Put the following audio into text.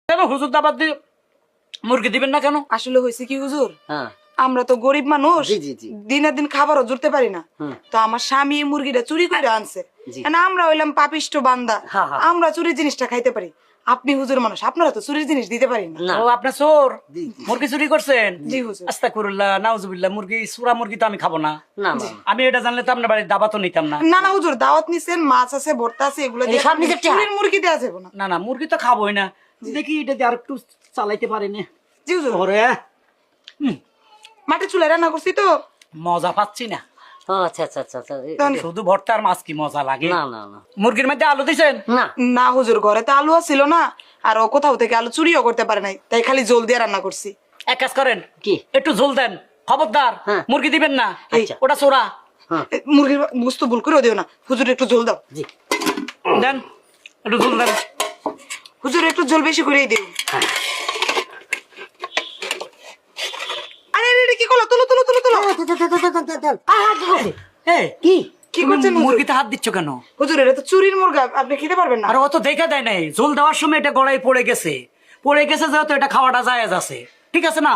কেন হুজুর দাবাত দিয়ে মুরগি দিবেন না কেন? আসলে হয়েছে কি হুজুর, হ্যাঁ আমরা তো গরিব মানুষ, জি জি জি দিনে দিন খাবারও জুড়তে পারি না। হুম। তো আমার স্বামী এই মুরগিটা চুরি করে আনছে। জি। না আমরা হইলাম পাপিষ্ট বান্দা, হ্যাঁ, হ্যাঁ। আমরা চুরির জিনিসটা খাইতে পারি। আপনি হুজুর মানুষ, আপনারা তো চুরির জিনিস দিতে পারি না। না ও আপনি চোর, জি, জি। মুরগি চুরি করছেন? জি হুজুর। আস্তাগফিরুল্লাহ, নাউজুবিল্লাহ। মুরগি সুরা মুরগি তো আমি খাবো না। না না আমি এটা জানলে তো আপনার বাড়ির দাবাতও নিতাম না। না না হুজুর, দাওয়াত নিছেন, মাছ আছে, ভর্তা আছে, এগুলো দিয়ে সব নিজের টাকা? চুরির মুরগি দেওয়া যাবে না। না না, মুরগি তো খাবোই না। দেখি এটা দিয়ে আর একটু চালাইতে পারি না। জি হুজুর, ওরে মাটির চুলায় রান্না করছি তো। মজা পাচ্ছি না। ও আচ্ছা আচ্ছা আচ্ছা আচ্ছা তাহলে- শুধু ভর্তা আর মাছ কি মজা লাগে? না না না মুরগির মধ্যে আলু দিছেন? না না হুজুর, ঘরে তো আলু ছিল না, আর ও কোথাও থেকে আলু চুরিও করতে পারে নাই, তাই খালি জল দিয়ে রান্না করছি। এক কাজ করেন, কি একটু ঝোল দেন। খবরদার হ্যাঁ। মুরগি দিবেন না, আচ্ছা। ওটা চোরা। হ্যাঁ মুরগির বুঝতে ভুল করেও দিও না হুজুর, একটু জল দাও। জি দেন, একটু ঝোল দেন। হুজুর একটু জল বেশি করেই দিও। আরে আরে, আরে, কি করলো? তুলো তুলো তুলো তুলো। এই, কি কি তুমি করছেন হুজুর? মুরগিতে হাত দিচ্ছ কেন? হুজুর এটা তো চুরির মুরগা, আপনি খেতে পারবেন না। আর অত দেখা দেয় নাই, ঝোল দেওয়ার সময় এটা গলায় পড়ে গেছে যেহেতু এটা খাওয়াটা জায়েজ আছে। ঠিক আছে না?